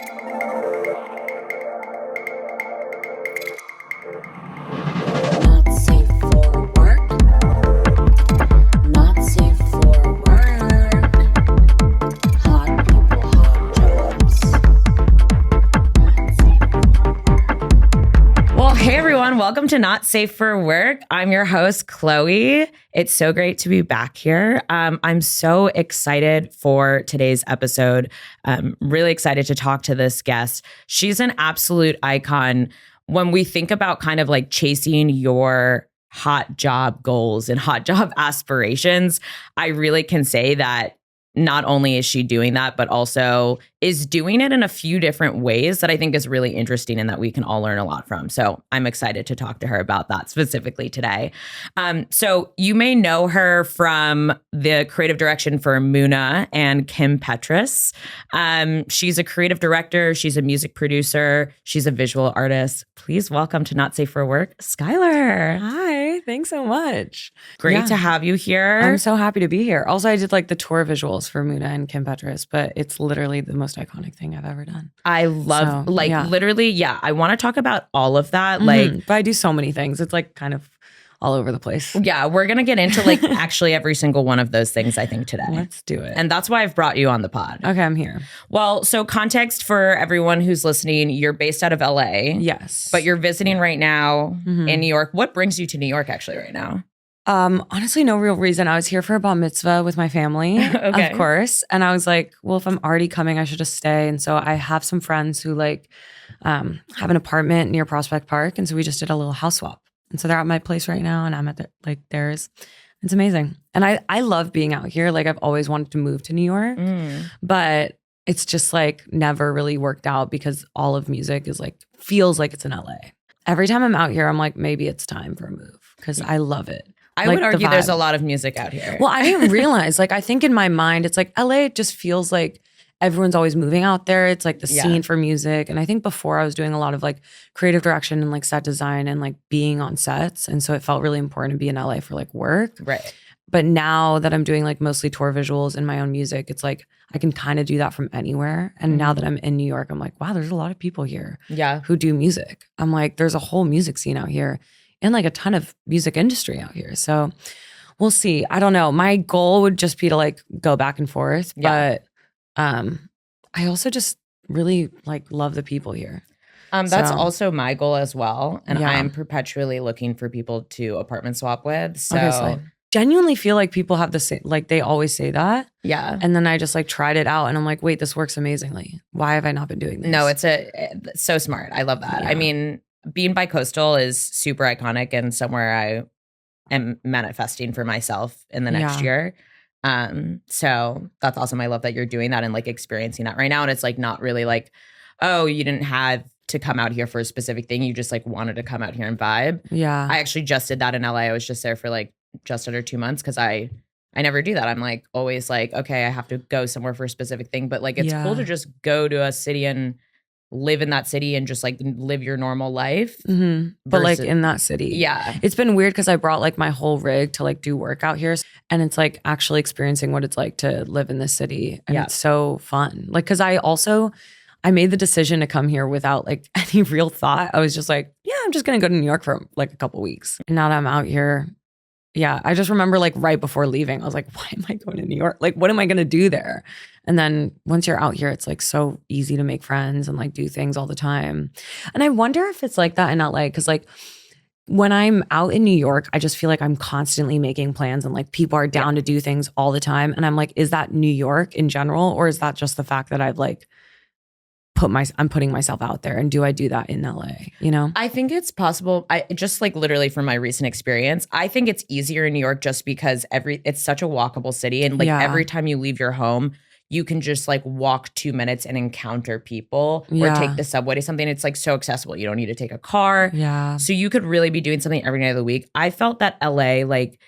Not safe for work. Not safe for work. Hot people, hot jobs. Not safe for work. Well, hey everyone, welcome to Not Safe for Work. I'm your host, Chloe. It's so great to be back here. I'm so excited for today's episode. Really excited to talk to this guest. She's an absolute icon. When we think about kind of like chasing your hot job goals and hot job aspirations, I really can say that not only is she doing that, but also is doing it in a few different ways that I think is really interesting and that we can all learn a lot from. So I'm excited to talk to her about that specifically today. So you may know her from the creative direction for MUNA and Kim Petras. She's a creative director. She's a music producer. She's a visual artist. Please welcome to Not Safe for Work, XKYLAR. Hi, thanks so much. Great to have you here. I'm so happy to be here. Also, I did like the tour visuals for MUNA and Kim Petras, but it's literally the most iconic thing I've ever done. I love, literally, I want to talk about all of that. But I do so many things. It's like kind of all over the place. Yeah, we're going to get into like actually every single one of those things, I think, today. Let's do it. And that's why I've brought you on the pod. Okay, I'm here. Well, so context for everyone who's listening, you're based out of LA. Yes. But you're visiting right now in New York. What brings you to New York actually right now? Honestly, no real reason. I was here for a bar mitzvah with my family, Okay. of course. And I was like, well, if I'm already coming, I should just stay. And so I have some friends who like have an apartment near Prospect Park. And so we just did a little house swap. And so they're at my place right now and I'm at theirs. It's amazing. And I love being out here. Like I've always wanted to move to New York, but it's just like never really worked out because all of music is like, feels like it's in LA. Every time I'm out here, I'm like, maybe it's time for a move because I love it. I Like, would the argue there's vibe. a lot of music out here. Well, I didn't realize, like, I think in my mind, it's like LA just feels like everyone's always moving out there. It's like the scene for music. And I think before I was doing a lot of like creative direction and like set design and like being on sets. And so it felt really important to be in LA for like work. Right. But now that I'm doing like mostly tour visuals and my own music, it's like I can kind of do that from anywhere. And now that I'm in New York, I'm like, wow, there's a lot of people here who do music. I'm like, there's a whole music scene out here and like a ton of music industry out here. So we'll see. I don't know. My goal would just be to like go back and forth. But I also just really like love the people here. That's So- also my goal as well. And Yeah. I'm perpetually looking for people to apartment swap with. So Obviously. Genuinely feel like people have the same, like they always say that. yeah. And then I just like tried it out and I'm like, wait, this works amazingly. Why have I not been doing this? No, it's so smart. I love that. Yeah. I mean, being bi-coastal is super iconic and somewhere I am manifesting for myself in the next year. So that's awesome. I love that you're doing that and like experiencing that right now. And it's like not really like, oh, you didn't have to come out here for a specific thing. You just like wanted to come out here and vibe. Yeah. I actually just did that in LA. I was just there for like just under 2 months because I never do that. I'm like always like, okay, I have to go somewhere for a specific thing. But like it's cool to just go to a city and live in that city and just like live your normal life. But like versus- in that city. Yeah. It's been weird because I brought like my whole rig to like do work out here. And it's like actually experiencing what it's like to live in this city. And it's so fun. Like, cause I made the decision to come here without like any real thought. I was just like, yeah, I'm just going to go to New York for like a couple weeks. And now that I'm out here, I just remember like right before leaving, I was like, why am I going to New York? Like, what am I going to do there? And then once you're out here, it's like so easy to make friends and like do things all the time. And I wonder if it's like that in LA. Cause like when I'm out in New York, I just feel like I'm constantly making plans and like people are down to do things all the time. And I'm like, is that New York in general? Or is that just the fact that I've like I'm putting myself out there, and do I do that in LA? You know, I think it's possible. I just like literally from my recent experience, I think it's easier in New York just because it's such a walkable city. And like every time you leave your home, you can just like walk 2 minutes and encounter people or take the subway to something. It's like so accessible. You don't need to take a car. Yeah. So you could really be doing something every night of the week. I felt that LA, like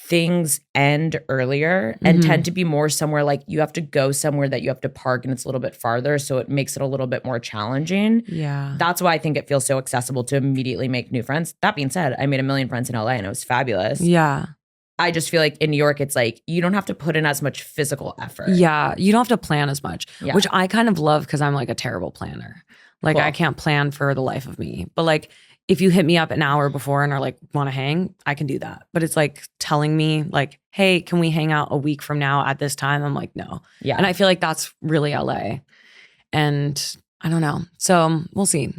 things end earlier and tend to be more somewhere like you have to go somewhere that you have to park and it's a little bit farther. So it makes it a little bit more challenging. Yeah. That's why I think it feels so accessible to immediately make new friends. That being said, I made 1 million friends in LA and it was fabulous. Yeah. I just feel like in New York, it's like you don't have to put in as much physical effort. Yeah, you don't have to plan as much, Yeah. which I kind of love because I'm like a terrible planner. Like Cool. I can't plan for the life of me. But like if you hit me up an hour before and are like, want to hang, I can do that. But it's like telling me like, hey, can we hang out a week from now at this time? I'm like, no. Yeah. And I feel like that's really LA. And I don't know. So we'll see.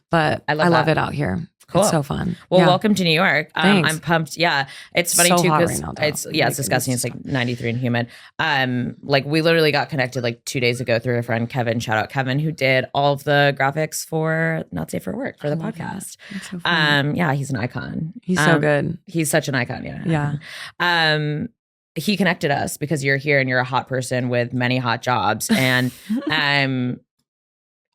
But I love that. it out here. Cool. It's so fun. Well, Yeah. welcome to New York. Thanks. I'm pumped. Yeah. It's funny So too, hot because right now, though. it's My disgusting. goodness. It's like 93 and humid. Like we literally got connected like 2 days ago through a friend, Kevin, shout out Kevin, who did all of the graphics for Not Safe for Work for the love podcast. That's so fun. Yeah, he's an icon. He's so good. He's such an icon. Yeah. Yeah. He connected us because you're here and you're a hot person with many hot jobs. And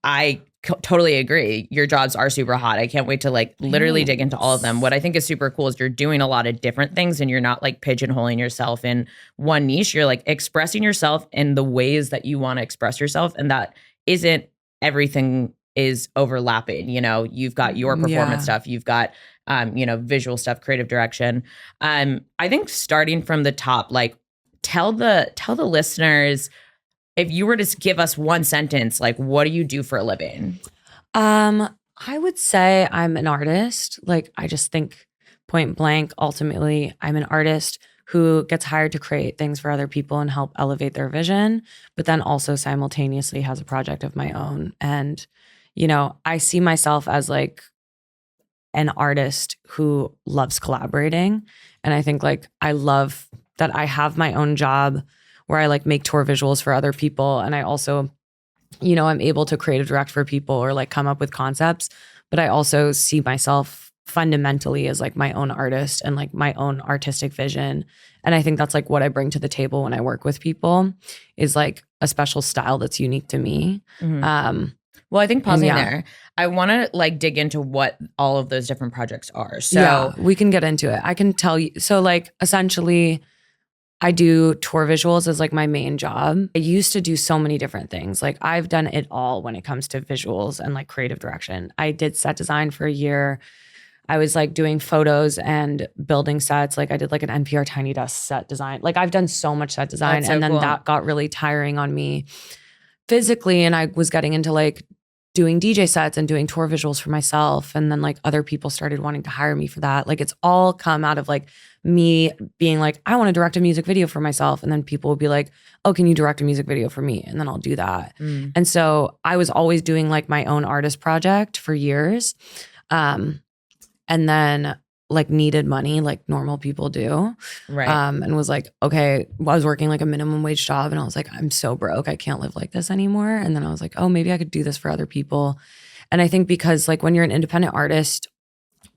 I totally agree. Your jobs are super hot. I can't wait to like literally dig into all of them. What I think is super cool is you're doing a lot of different things and you're not like pigeonholing yourself in one niche. You're like expressing yourself in the ways that you want to express yourself. And that isn't everything is overlapping. You know, you've got your performance stuff, you've got visual stuff, creative direction. I think starting from the top, like tell the listeners, if you were to give us one sentence, like what do you do for a living? I would say I'm an artist. Like I just think point blank, ultimately, I'm an artist who gets hired to create things for other people and help elevate their vision, but then also simultaneously has a project of my own. And, I see myself as like an artist who loves collaborating. And I think like I love that I have my own job where I like make tour visuals for other people. And I also, I'm able to creative direct for people or like come up with concepts, but I also see myself fundamentally as like my own artist and like my own artistic vision. And I think that's like what I bring to the table when I work with people is like a special style that's unique to me. Mm-hmm. Well, I think pausing yeah. there, I want to like dig into what all of those different projects are. So yeah, we can get into it. I can tell you. So like essentially I do tour visuals as like my main job. I used to do so many different things. Like I've done it all when it comes to visuals and like creative direction. I did set design for a year. I was like doing photos and building sets. Like I did like an NPR Tiny Desk set design. Like I've done so much set design. That's so and then cool. that got really tiring on me physically. And I was getting into like doing DJ sets and doing tour visuals for myself. And then like other people started wanting to hire me for that. Like it's all come out of like me being like, I want to direct a music video for myself. And then people would be like, oh, can you direct a music video for me? And then I'll do that. And so I was always doing like my own artist project for years. And then like needed money like normal people do. Right. And was like, okay, I was working like a minimum wage job and I was like, I'm so broke. I can't live like this anymore. And then I was like, oh, maybe I could do this for other people. And I think because like when you're an independent artist,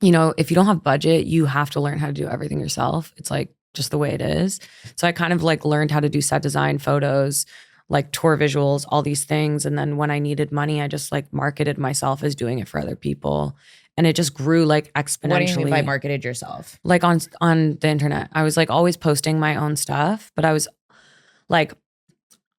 if you don't have budget, you have to learn how to do everything yourself. It's like just the way it is. So I kind of like learned how to do set design, photos, like tour visuals, all these things. And then when I needed money, I just like marketed myself as doing it for other people. And it just grew like exponentially. What do you mean by marketed yourself? Like on the internet. I was like always posting my own stuff, but I was like,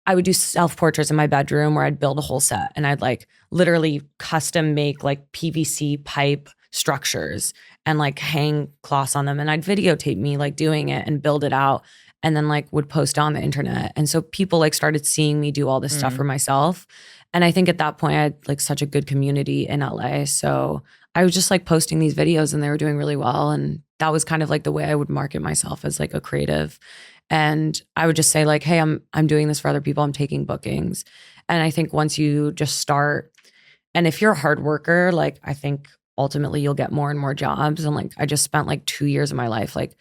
I would do self-portraits in my bedroom where I'd build a whole set and I'd like literally custom make like PVC pipe structures and like hang cloths on them. And I'd videotape me like doing it and build it out and then like would post on the internet. And so people like started seeing me do all this stuff for myself. And I think at that point I had like such a good community in LA. So I was just like posting these videos and they were doing really well. And that was kind of like the way I would market myself as like a creative. And I would just say like, hey, I'm doing this for other people. I'm taking bookings. And I think once you just start, and if you're a hard worker, like I think ultimately you'll get more and more jobs. And like I just spent like 2 years of my life like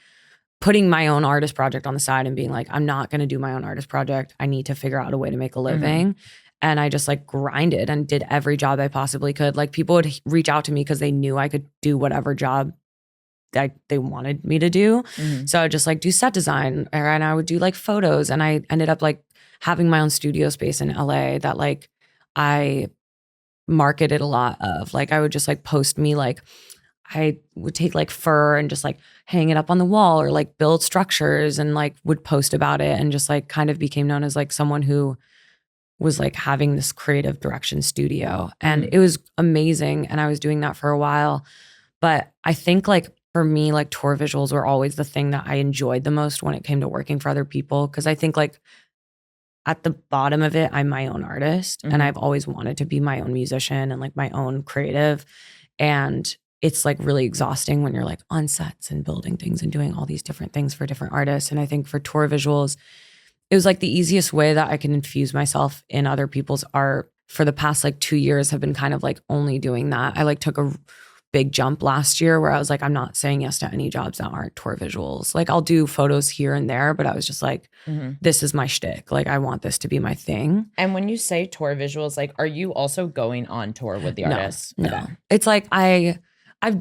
putting my own artist project on the side and being like, I'm not going to do my own artist project. I need to figure out a way to make a living. And I just like grinded and did every job I possibly could. Like people would reach out to me because they knew I could do whatever job that they wanted me to do. So I would just like do set design and I would do like photos. And I ended up like having my own studio space in LA that like I marketed a lot of. Like I would just like post me like I would take like fur and just like hang it up on the wall or like build structures and like would post about it and just like kind of became known as like someone who was like having this creative direction studio. And it was amazing. And I was doing that for a while. But I think like for me, like tour visuals were always the thing that I enjoyed the most when it came to working for other people. Cause I think like at the bottom of it, I'm my own artist and I've always wanted to be my own musician and like my own creative. And it's like really exhausting when you're like on sets and building things and doing all these different things for different artists. And I think for tour visuals, it was like the easiest way that I can infuse myself in other people's art. For the past like 2 years have been kind of like only doing that. I like took a big jump last year where I was like, I'm not saying yes to any jobs that aren't tour visuals. Like I'll do photos here and there, but I was just like, this is my shtick. Like I want this to be my thing. And when you say tour visuals, like, are you also going on tour with the artists? No. Okay. It's like I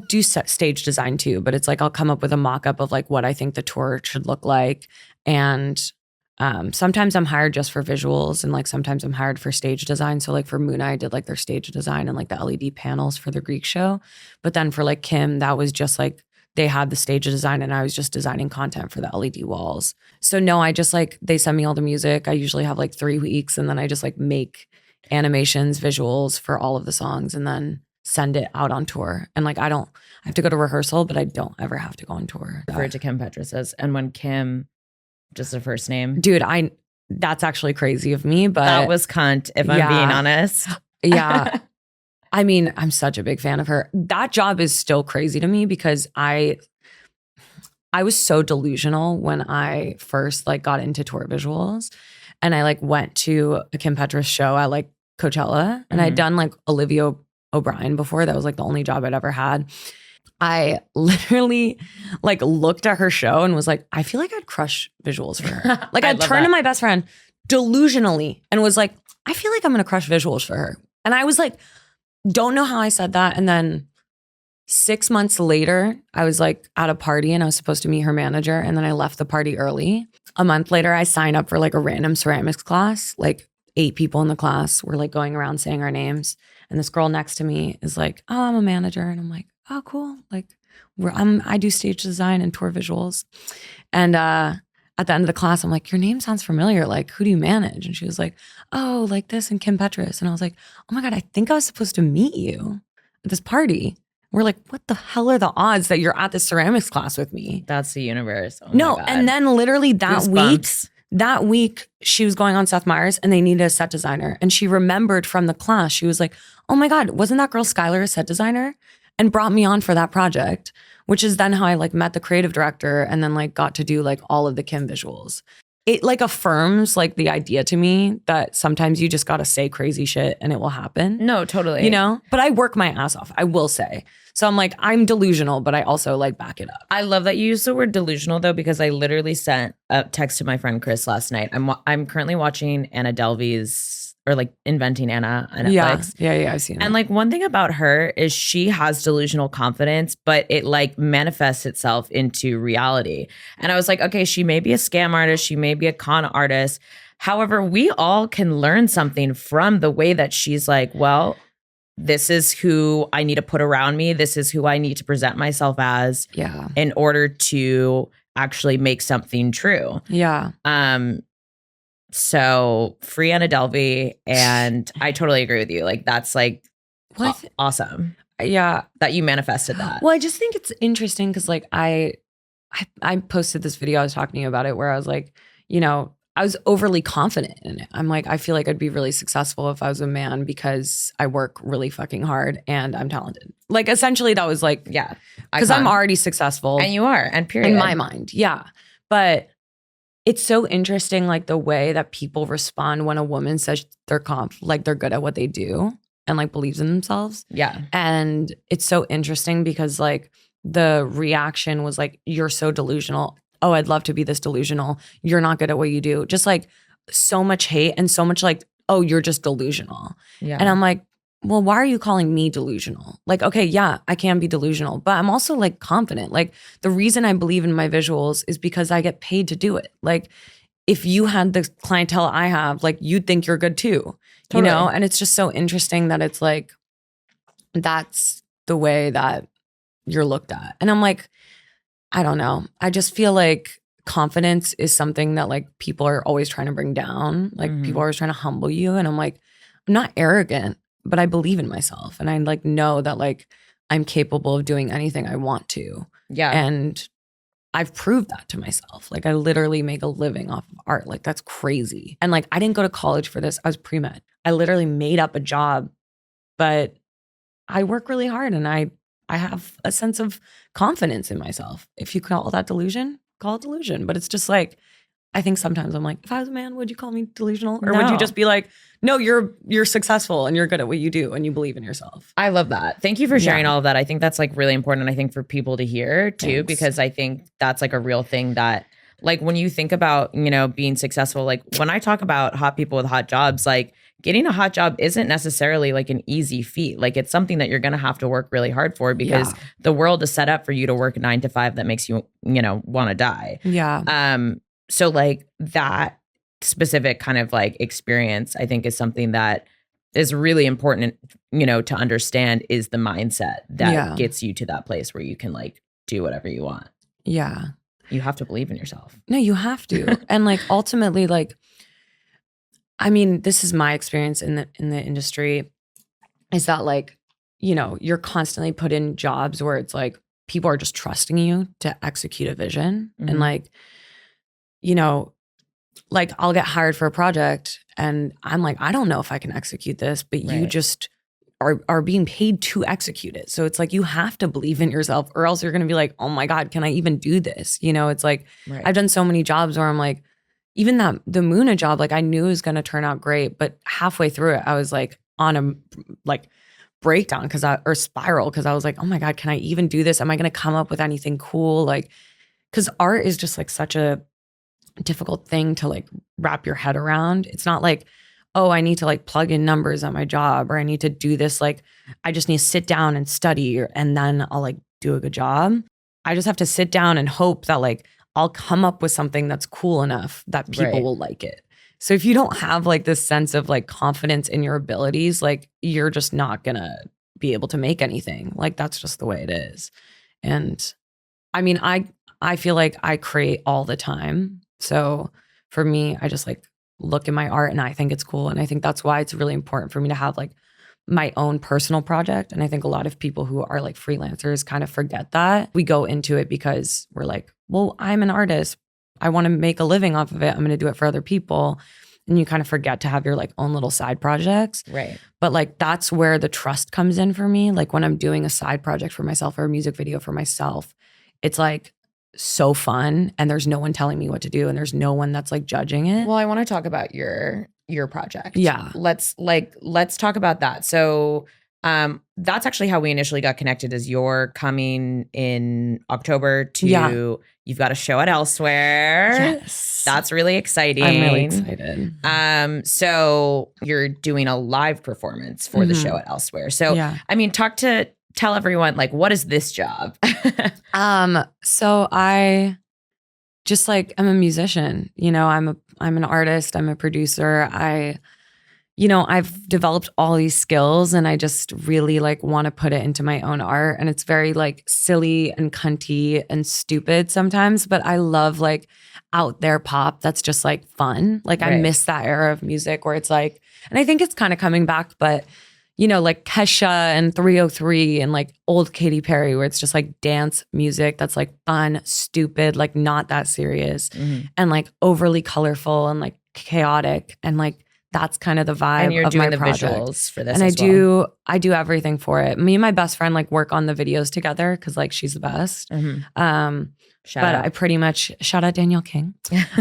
do stage design too, but it's like I'll come up with a mock-up of like what I think the tour should look like. And sometimes I'm hired just for visuals and like sometimes I'm hired for stage design. So like for MUNA, I did like their stage design and like the LED panels for the Greek show. But then for like Kim, that was just like they had the stage design and I was just designing content for the LED walls. So no, I just like they send me all the music. I usually have like 3 weeks and then I just like make animations, visuals for all of the songs and then send it out on tour. And like I have to go to rehearsal, but I don't ever have to go on tour. Refer to Kim Petras as, and when Kim, just the first name. Dude, that's actually crazy of me, but that was cunt, if I'm being honest. Yeah. I mean, I'm such a big fan of her. That job is still crazy to me because I was so delusional when I first like got into tour visuals and I like went to a Kim Petras show at like Coachella and I'd done like Olivia O'Brien before. That was like the only job I'd ever had. I literally like looked at her show and was like, I feel like I'd crush visuals for her. Like I'd turn to my best friend delusionally and was like, I feel like I'm going to crush visuals for her. And I was like, don't know how I said that. And then 6 months later, I was like at a party and I was supposed to meet her manager. And then I left the party early. A month later, I signed up for like a random ceramics class. Like 8 people in the class were like going around saying our names. And this girl next to me is like, oh, I'm a manager. And I'm like, oh, cool. Like I do stage design and tour visuals. And at the end of the class, I'm like, your name sounds familiar. Like, who do you manage? And she was like, oh, like this and Kim Petras. And I was like, oh my God, I think I was supposed to meet you at this party. We're like, what the hell are the odds that you're at this ceramics class with me? That's the universe. Oh no. my God. And then literally Goosebumps. that week, she was going on Seth Meyers and they needed a set designer. And she remembered from the class, she was like, oh my God, wasn't that girl Skylar a set designer? And brought me on for that project, which is then how I like met the creative director and then like got to do like all of the Kim visuals. It like affirms like the idea to me that sometimes you just got to say crazy shit and it will happen. No, totally. You know, but I work my ass off, I will say. So I'm like, I'm delusional, but I also like back it up. I love that you use the word delusional though, because I literally sent a text to my friend Chris last night. I'm currently watching Anna Delvey's or like Inventing Anna on Netflix. Yeah, I've seen it. And like one thing about her is she has delusional confidence, but it like manifests itself into reality. And I was like, okay, she may be a scam artist, she may be a con artist. However, we all can learn something from the way that she's like, well, this is who I need to put around me. This is who I need to present myself as in order to actually make something true. Yeah. So free Anna Delvey, and I totally agree with you. Like that's like awesome. Yeah, that you manifested that. Well, I just think it's interesting because like I posted this video, I was talking to you about it, where I was like, you know, I was overly confident in it. I'm like, I feel like I'd be really successful if I was a man because I work really fucking hard and I'm talented. Like essentially that was like, yeah, because I'm already successful. And you are, and period. In my mind, yeah. But it's so interesting, like the way that people respond when a woman says they're like they're good at what they do and like believes in themselves. Yeah. And it's so interesting because like the reaction was like, you're so delusional. Oh, I'd love to be this delusional. You're not good at what you do. Just like so much hate and so much like, oh, you're just delusional. Yeah. And I'm like, well, why are you calling me delusional? Like, okay, yeah, I can be delusional, but I'm also like confident. Like the reason I believe in my visuals is because I get paid to do it. Like if you had the clientele I have, like you'd think you're good too, you know? And it's just so interesting that it's like, that's the way that you're looked at. And I'm like, I don't know. I just feel like confidence is something that like people are always trying to bring down. Like people are always trying to humble you. And I'm like, I'm not arrogant, but I believe in myself. And I like know that like I'm capable of doing anything I want to. Yeah. And I've proved that to myself. Like I literally make a living off of art. Like that's crazy. And like I didn't go to college for this. I was pre-med. I literally made up a job, but I work really hard and I have a sense of confidence in myself. If you call that delusion, call it delusion. But it's just like, I think sometimes I'm like, if I was a man, would you call me delusional? Or would you just be like, no, you're successful and you're good at what you do and you believe in yourself? I love that. Thank you for sharing all of that. I think that's like really important. I think for people to hear too, because I think that's like a real thing that like when you think about, you know, being successful, like when I talk about hot people with hot jobs, like getting a hot job isn't necessarily like an easy feat. Like it's something that you're going to have to work really hard for because the world is set up for you to work 9 to 5 that makes you, you know, want to die. Yeah. So like that specific kind of like experience, I think is something that is really important, you know, to understand is the mindset that gets you to that place where you can like do whatever you want. Yeah. You have to believe in yourself. No, you have to. And like ultimately, like, I mean, this is my experience in the industry is that like, you know, you're constantly put in jobs where it's like people are just trusting you to execute a vision. Mm-hmm. And like, you know, like I'll get hired for a project and I'm like, I don't know if I can execute this, but you just are being paid to execute it. So it's like you have to believe in yourself or else you're going to be like, oh my God, can I even do this? You know, it's like I've done so many jobs where I'm like, even the MUNA job, like I knew it was going to turn out great, but halfway through it, I was like on a like breakdown or spiral because I was like, oh my God, can I even do this? Am I going to come up with anything cool? Like, because art is just like such a difficult thing to like wrap your head around. It's not like, oh, I need to like plug in numbers at my job or I need to do this. Like, I just need to sit down and study and then I'll like do a good job. I just have to sit down and hope that like I'll come up with something that's cool enough that people will like it. So if you don't have like this sense of like confidence in your abilities, like you're just not gonna be able to make anything. Like that's just the way it is. And I mean, I feel like I create all the time. So for me, I just like look at my art and I think it's cool. And I think that's why it's really important for me to have like my own personal project. And I think a lot of people who are like freelancers kind of forget that. We go into it because we're like, well, I'm an artist. I want to make a living off of it. I'm going to do it for other people. And you kind of forget to have your like own little side projects. Right. But like that's where the trust comes in for me. Like when I'm doing a side project for myself or a music video for myself, it's like so fun and there's no one telling me what to do and there's no one that's like judging it. Well, I want to talk about your project. Yeah. Let's talk about that. So that's actually how we initially got connected is you're coming in October to you've got a show at Elsewhere. Yes. That's really exciting. I'm really excited. So you're doing a live performance for the show at Elsewhere. So I mean, tell everyone like what is this job? So I just like I'm a musician, you know, I'm an artist, I'm a producer. I've developed all these skills and I just really like want to put it into my own art. And it's very like silly and cunty and stupid sometimes, but I love like out there pop that's just like fun. Like I miss that era of music where it's like, and I think it's kind of coming back, but you know, like Kesha and 303 and like old Katy Perry where it's just like dance music that's like fun, stupid, like not that serious and like overly colorful and like chaotic and like that's kind of the vibe and you're of doing my the project. visuals for this and as I do everything for it. Me and my best friend like work on the videos together because like she's the best. Shout out. I pretty much shout out Danielle King.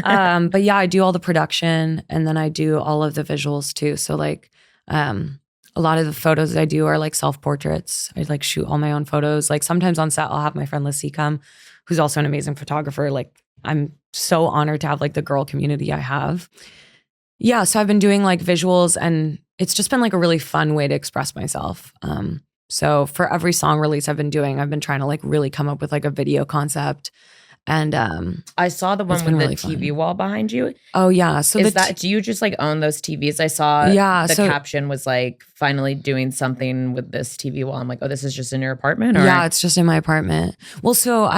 But yeah, I do all the production and then I do all of the visuals too. So like a lot of the photos I do are like self-portraits. I like shoot all my own photos. Like sometimes on set I'll have my friend Lissy come, who's also an amazing photographer. Like I'm so honored to have like the girl community I have. Yeah, so I've been doing like visuals and it's just been like a really fun way to express myself. So for every song release I've been trying to like really come up with like a video concept. And I saw the one with really the TV wall behind you. Oh yeah. So do you just like own those TVs? I saw the caption was like finally doing something with this TV wall. I'm like, oh, this is just in your apartment? Or? Yeah, it's just in my apartment. Well, so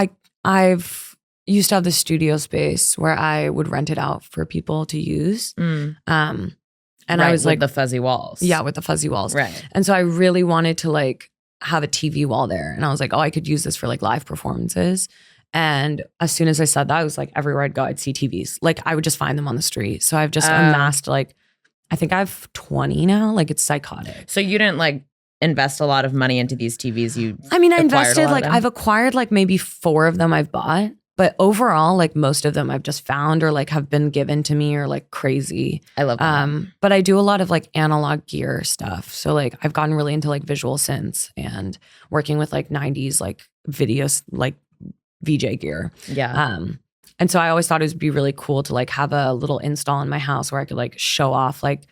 I've used to have the studio space where I would rent it out for people to use. And I was like the fuzzy walls. Yeah, with the fuzzy walls. Right. And so I really wanted to like have a TV wall there. And I was like, oh, I could use this for like live performances. And as soon as I said that, I was like, everywhere I'd go, I'd see TVs. Like I would just find them on the street. So I've just amassed like, I think I have 20 now. Like it's psychotic. So you didn't like invest a lot of money into these TVs? I mean, I invested like, I've acquired like maybe 4 of them I've bought. But overall, like most of them I've just found or like have been given to me or like crazy. I love that. But I do a lot of like analog gear stuff. So like I've gotten really into like visual synths and working with like 90s like videos, like VJ gear. Yeah. And so I always thought it would be really cool to like have a little install in my house where I could like show off like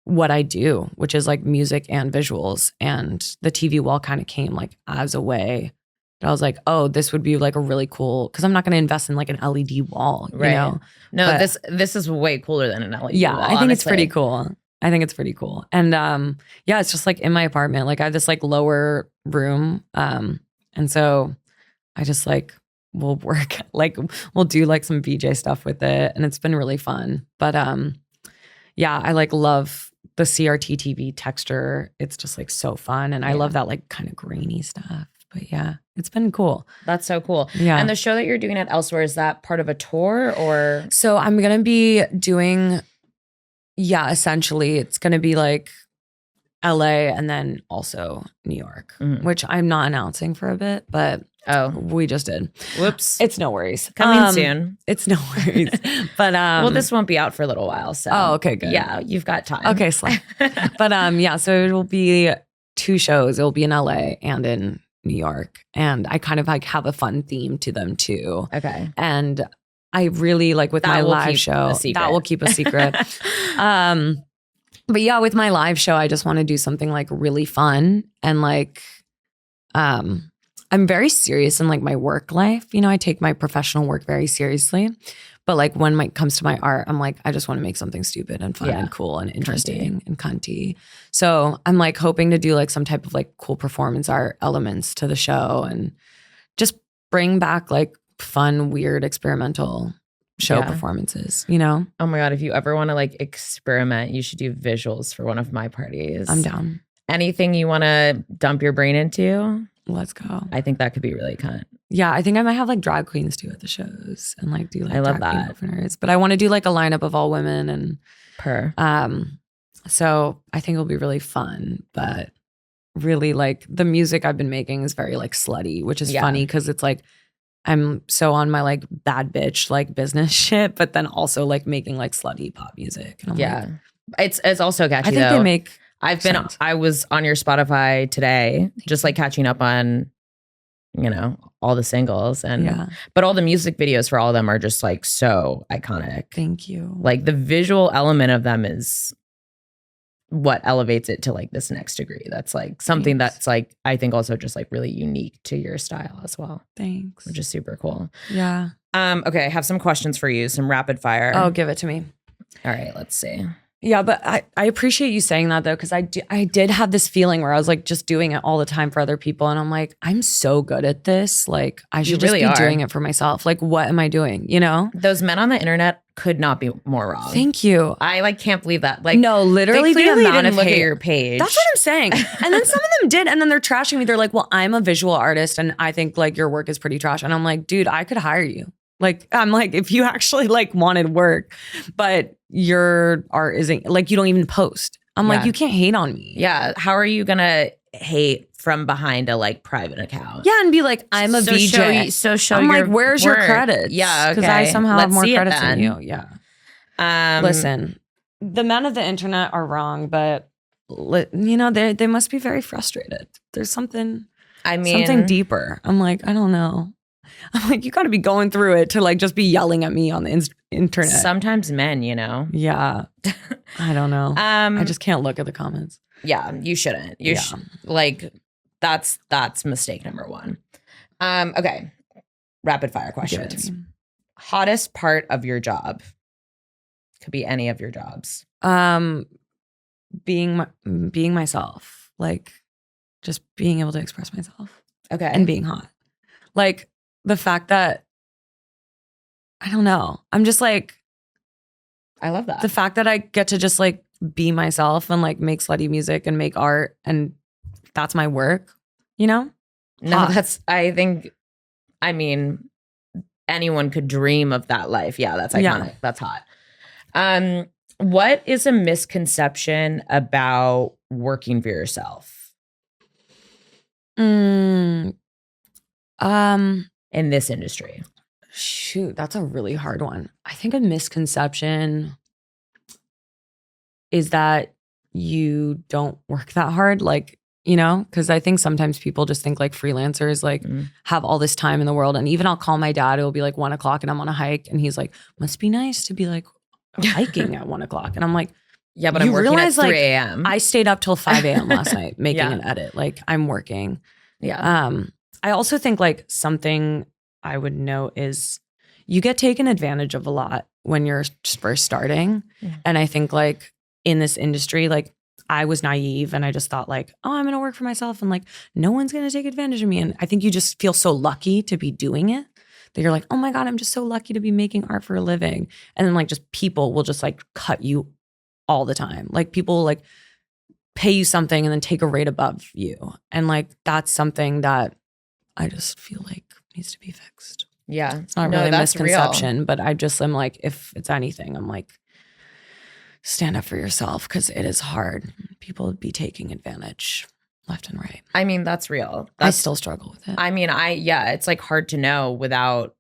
what I do, which is like music and visuals. And the TV wall kind of came like as a way. I was like, oh, this would be like a really cool, because I'm not going to invest in like an LED wall, you know? No, but this is way cooler than an LED wall. Yeah, I think honestly. it's pretty cool. I think it's pretty cool. And yeah, it's just like in my apartment, like I have this like lower room. And so I just like will work, like we'll do like some VJ stuff with it. And it's been really fun. But yeah, I like love the CRT TV texture. It's just like so fun. And I love that like kind of grainy stuff. But yeah, it's been cool. That's so cool. Yeah. And the show that you're doing at Elsewhere, is that part of a tour or? So I'm going to be doing, essentially it's going to be like LA and then also New York, which I'm not announcing for a bit, but we just did. Whoops. It's no worries. Coming soon. It's no worries. But well, this won't be out for a little while. So okay, good. Yeah, you've got time. Okay, slay. But yeah, so it will be 2 shows. It will be in LA and in New York, and I kind of like have a fun theme to them too. Okay. And I really like with my live show that will keep a secret. But yeah, with my live show, I just want to do something like really fun and like I'm very serious in like my work life. You know, I take my professional work very seriously. But like when it comes to my art, I'm like, I just want to make something stupid and fun and cool and interesting and cunty. So I'm like hoping to do like some type of like cool performance art elements to the show and just bring back like fun, weird, experimental show performances, you know? Oh my God, if you ever want to like experiment, you should do visuals for one of my parties. I'm down. Anything you want to dump your brain into? Let's go. I think that could be really cunt. Yeah, I think I might have like drag queens too at the shows and like do like I love drag queen that. openers. But I want to do like a lineup of all women and so I think it'll be really fun. But really like the music I've been making is very like slutty, which is funny because it's like I'm so on my like bad bitch like business shit, but then also like making like slutty pop music. And I'm like, it's also catchy. I think they make. I was on your Spotify today, just like catching up on, you know, all the singles but all the music videos for all of them are just like so iconic. Thank you. Like the visual element of them is what elevates it to like this next degree. That's like something that's like, I think also just like really unique to your style as well. Thanks. Which is super cool. Yeah. Okay. I have some questions for you, some rapid fire. Oh, give it to me. All right, let's see. Yeah, but I appreciate you saying that though, because I did have this feeling where I was like just doing it all the time for other people. And I'm like, I'm so good at this. Like I should just be doing it for myself. Like what am I doing? You know? Those men on the internet could not be more wrong. Thank you. I like can't believe that. Like no, literally they clearly the amount didn't of look hate. at your page. That's what I'm saying. And then some of them did. And then they're trashing me. They're like, well, I'm a visual artist and I think like your work is pretty trash. And I'm like, dude, I could hire you. Like, I'm like, if you actually like wanted work, but your art isn't like, you don't even post. I'm like, you can't hate on me. Yeah. How are you going to hate from behind a like private account? Yeah. And be like, I'm a VJ. Show I'm your like, where's your work. credits? Yeah. Because I somehow have more credits than you. Yeah. Listen, the men of the internet are wrong, but you know, they must be very frustrated. There's something deeper. I'm like, I don't know. I'm like, you got to be going through it to like just be yelling at me on the internet. Sometimes men, you know. Yeah. I don't know. I just can't look at the comments. Yeah, you shouldn't. Like that's mistake number 1. Okay. Rapid fire questions. Hottest part of your job. Could be any of your jobs. Being myself. Like just being able to express myself. Okay. And being hot. Like the fact that, I don't know. I'm just like, I love that. The fact that I get to just like be myself and like make slutty music and make art and that's my work. you know? No, Hot. I mean, anyone could dream of that life. Yeah, that's iconic. Yeah. That's hot. What is a misconception about working for yourself Mm, in this industry? shoot, that's a really hard one. I think a misconception is that you don't work that hard. Like, you know, because I think sometimes people just think like freelancers like have all this time in the world. And even I'll call my dad, it'll be like 1 o'clock and I'm on a hike. And he's like, must be nice to be like hiking at 1 o'clock. And I'm like, Yeah, but I'm working at 3 like, a.m. I stayed up till 5 a.m. last night making an edit. Like I'm working. Yeah. I also think like something I would note is you get taken advantage of a lot when you're first starting. And I think like in this industry, like I was naive and I just thought like, oh, I'm going to work for myself and like no one's going to take advantage of me. And I think you just feel so lucky to be doing it that you're like, oh my God, I'm just so lucky to be making art for a living. And then like just people will just like cut you all the time. Like people will like pay you something and then take a rate above you. And like that's something that I just feel like needs to be fixed. Yeah. It's not really a misconception, but I just am like, if it's anything, I'm like, stand up for yourself because it is hard. People would be taking advantage left and right. I mean, that's real. I still struggle with it. I mean, it's like hard to know without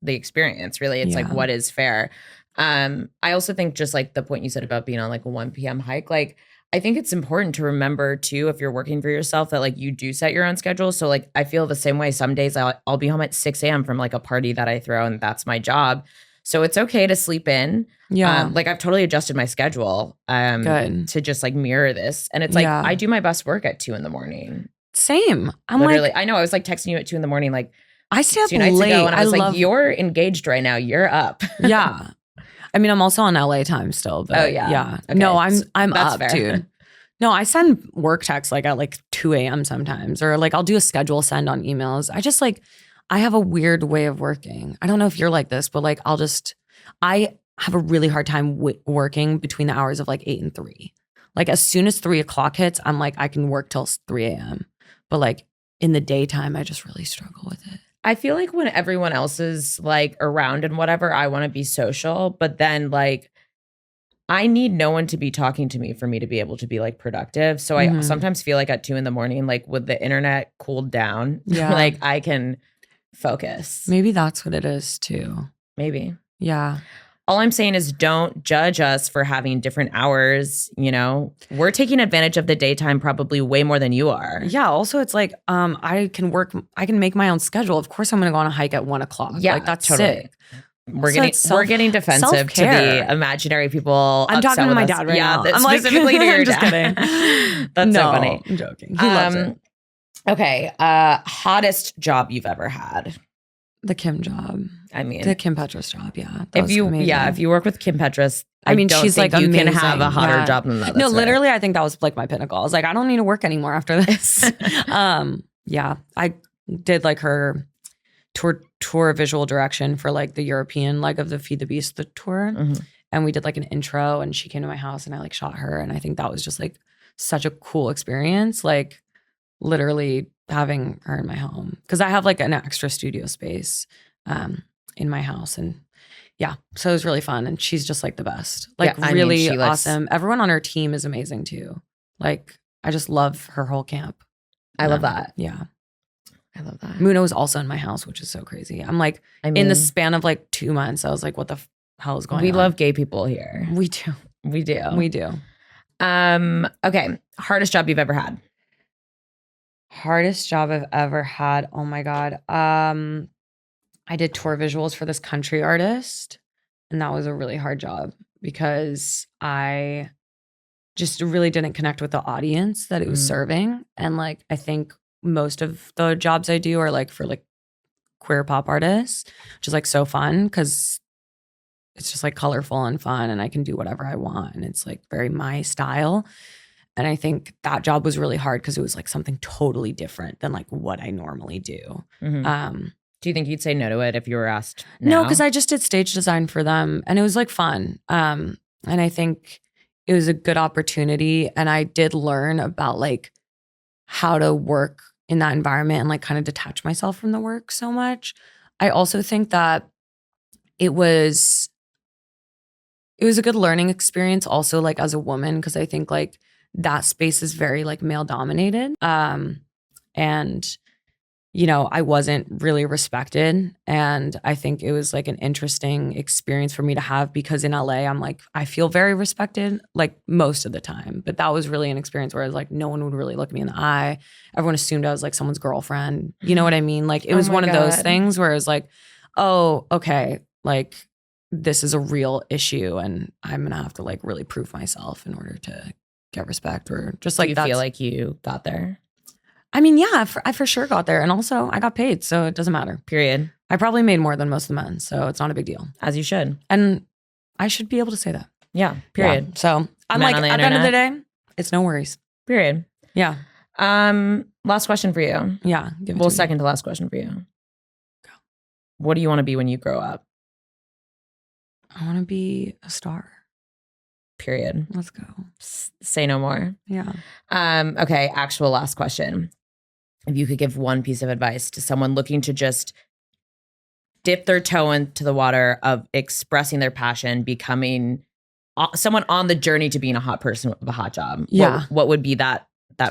the experience, really. It's like, what is fair? I also think just like the point you said about being on like a 1 p.m. hike, like, I think it's important to remember too, if you're working for yourself, that like you do set your own schedule. So like, I feel the same way. Some days I'll be home at 6 a.m. from like a party that I throw and that's my job. So it's okay to sleep in. Yeah. Like I've totally adjusted my schedule to just like mirror this. And it's like, I do my best work at 2 a.m. Same. I'm literally, like, I know I was like texting you at 2 a.m. like I stay up 2 nights late. ago and I was like, you're engaged right now. You're up. Yeah. I mean, I'm also on LA time still, but yeah. Okay. No, I'm up, fair. Dude. No, I send work texts like at like 2 a.m. sometimes, or like I'll do a schedule send on emails. I have a weird way of working. I don't know if you're like this, but like I have a really hard time working between the hours of like 8 and 3. Like as soon as 3 o'clock hits, I'm like, I can work till 3 a.m. But like in the daytime, I just really struggle with it. I feel like when everyone else is like around and whatever, I want to be social, but then like I need no one to be talking to me for me to be able to be like productive. So I sometimes feel like at 2 a.m, like with the internet cooled down, like I can focus. Maybe that's what it is too. Maybe. Yeah. All I'm saying is don't judge us for having different hours. You know, we're taking advantage of the daytime probably way more than you are. Yeah. Also, it's like I can make my own schedule. Of course, I'm going to go on a hike at 1 o'clock. Yeah, like that's totally. sick. We're getting defensive self-care. to the imaginary people. I'm talking to my dad right now. I'm specifically to your just dad. Kidding. That's so funny. I'm joking. He loves it. Okay. Hottest job you've ever had? The Kim job. I mean, the Kim Petras job. Yeah. If you work with Kim Petras, I mean, she's like you amazing. Can have a hotter job than that. No, literally, I think that was like my pinnacle. I was like, I don't need to work anymore after this. Yeah, I did like her tour visual direction for like the European leg of the Feed the Beast tour, and we did like an intro, and she came to my house, and I like shot her, and I think that was just like such a cool experience. Like literally having her in my home because I have like an extra studio space in my house, and yeah, so it was really fun, and she's just like the best, like really awesome. Everyone on her team is amazing too. Like I just love her whole camp. I love that. Yeah. I love that. MUNA was also in my house, which is so crazy. I'm like, in the span of like 2 months, I was like, what the hell is going on? We love gay people here. We do. We do. We do. Okay. Hardest job you've ever had? Hardest job I've ever had. Oh my God. I did tour visuals for this country artist, and that was a really hard job because I just really didn't connect with the audience that it was serving. And like, I think most of the jobs I do are like for like queer pop artists, which is like so fun because it's just like colorful and fun and I can do whatever I want. And it's like very my style. And I think that job was really hard because it was like something totally different than like what I normally do. Do you think you'd say no to it if you were asked now? No, because I just did stage design for them and it was like fun. And I think it was a good opportunity. And I did learn about like how to work in that environment and like kind of detach myself from the work so much. I also think that it was a good learning experience also like as a woman, because I think like that space is very like male dominated. And you know, I wasn't really respected. And I think it was like an interesting experience for me to have, because in LA, I'm like, I feel very respected like most of the time. But that was really an experience where I was like, no one would really look me in the eye. Everyone assumed I was like someone's girlfriend. You know what I mean? Like it was one of those things where it was like, oh, okay, like this is a real issue and I'm going to have to like really prove myself in order to get respect, or just like Do you feel like you got there? I mean, yeah, I for sure got there. And also I got paid, so it doesn't matter. Period. I probably made more than most of the men, so it's not a big deal. As you should. And I should be able to say that. Yeah, period. Yeah. So I'm Men like, on the at the end of the internet. day, it's no worries. Period. Yeah. Last question for you. Yeah. Give it Well, to me. second to last question for you. Go. What do you want to be when you grow up? I want to be a star. Period. Let's go. Say no more. Yeah. Okay, actual last question. If you could give one piece of advice to someone looking to just dip their toe into the water of expressing their passion, becoming someone on the journey to being a hot person with a hot job, Yeah. what would be that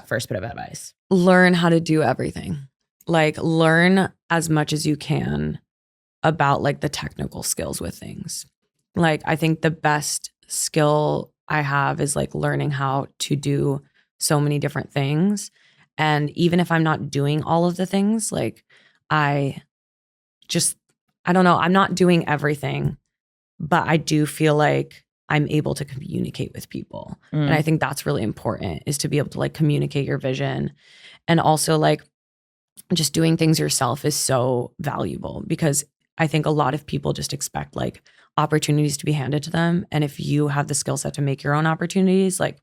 first bit of advice? Learn how to do everything. Like learn as much as you can about like the technical skills with things. Like I think the best skill I have is like learning how to do so many different things. And even if I'm not doing all of the things, like I don't know, I'm not doing everything, but I do feel like I'm able to communicate with people. And I think that's really important, is to be able to like communicate your vision. And also like just doing things yourself is so valuable, because I think a lot of people just expect like opportunities to be handed to them. And if you have the skill set to make your own opportunities, like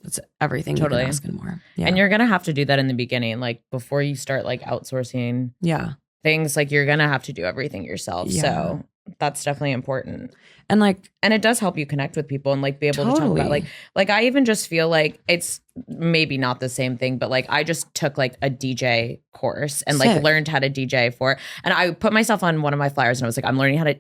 that's everything Totally. you can ask and more. Yeah. And you're going to have to do that in the beginning. Like before you start like outsourcing yeah. things, like you're going to have to do everything yourself. Yeah. So that's definitely important. And like, And it does help you connect with people and like be able to talk about Totally. like I even just feel like it's maybe not the same thing, but like I just took like a DJ course and like Sick. learned how to DJ and I put myself on one of my flyers and I was like,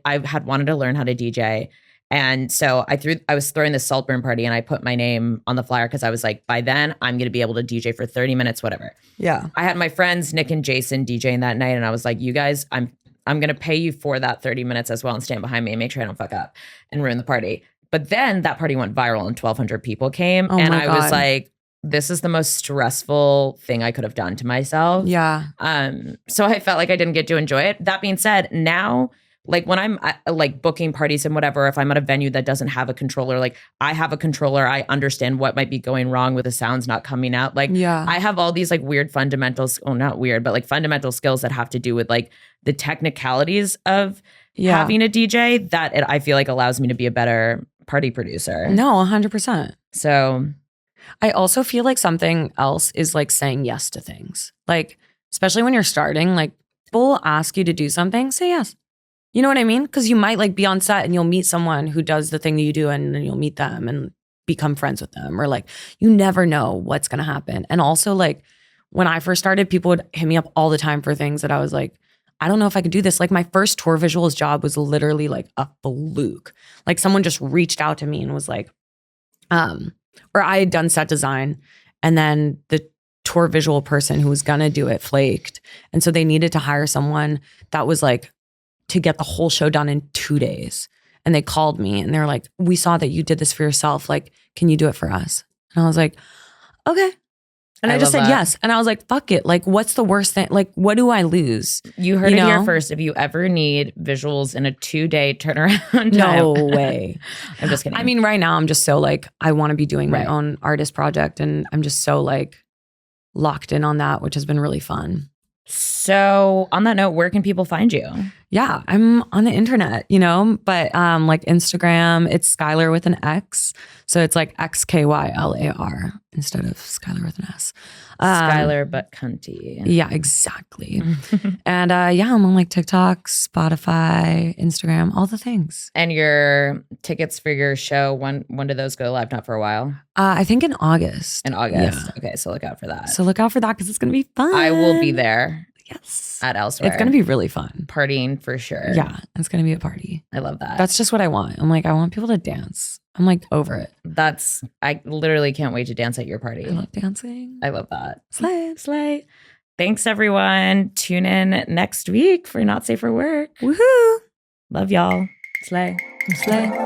I had wanted to learn how to DJ. And so I was throwing this Saltburn party and I put my name on the flyer because I was like, by then I'm going to be able to DJ for 30 minutes, whatever. yeah. I had my friends, Nick and Jason, DJing that night. And I was like, you guys, I'm going to pay you for that 30 minutes as well and stand behind me and make sure I don't fuck up and ruin the party. But then that party went viral and 1,200 people came. Oh and my I was God. like, this is the most stressful thing I could have done to myself. Yeah. So I felt like I didn't get to enjoy it. That being said, now, like when I'm like booking parties and whatever, if I'm at a venue that doesn't have a controller, like I have a controller, I understand what might be going wrong with the sounds not coming out. Like Yeah. I have all these like weird fundamentals, well, not weird, but like fundamental skills that have to do with like the technicalities of Yeah. having a DJ that I feel like allows me to be a better party producer. No, 100%. So I also feel like something else is like saying yes to things. Like, especially when you're starting, like people ask you to do something, say yes. You know what I mean? Because you might like be on set and you'll meet someone who does the thing that you do, and then you'll meet them and become friends with them, or like you never know what's going to happen. And also like when I first started, people would hit me up all the time for things that I was like, I don't know if I could do this. Like my first tour visuals job was literally like a fluke. Like someone just reached out to me and was like, or I had done set design and then the tour visual person who was going to do it flaked. And so they needed to hire someone that was like to get the whole show done in 2 days. And they called me and they were like, we saw that you did this for yourself. Like, can you do it for us? And I was like, okay. And I just love said that. yes. And I was like, fuck it. Like, what's the worst thing? Like, what do I lose? you heard You it here know? first. If you ever need visuals in a 2-day turnaround No time. way. I'm just kidding. I mean, right now I'm just so like, I want to be doing my Right. own artist project. And I'm just so like locked in on that, which has been really fun. So on that note, where can people find you? Yeah, I'm on the internet, you know, but like Instagram, it's Skylar with an X. So it's like XKYLAR instead of Skylar with an S. Skylar but cunty. Yeah, exactly. And yeah, I'm on like TikTok, Spotify, Instagram, all the things. And your tickets for your show, when do those go live? Not for a while? I think in August. In August. Yeah. Okay, so look out for that. So look out for that because it's going to be fun. I will be there. Yes. At Elsewhere. It's going to be really fun. Partying for sure. Yeah, it's going to be a party. I love that. That's just what I want. I'm like, I want people to dance. I'm like over it. I literally can't wait to dance at your party. I love dancing. I love that. Slay. Thanks, everyone. Tune in next week for Not Safe for Work. Woohoo. Love y'all. Slay. Slay.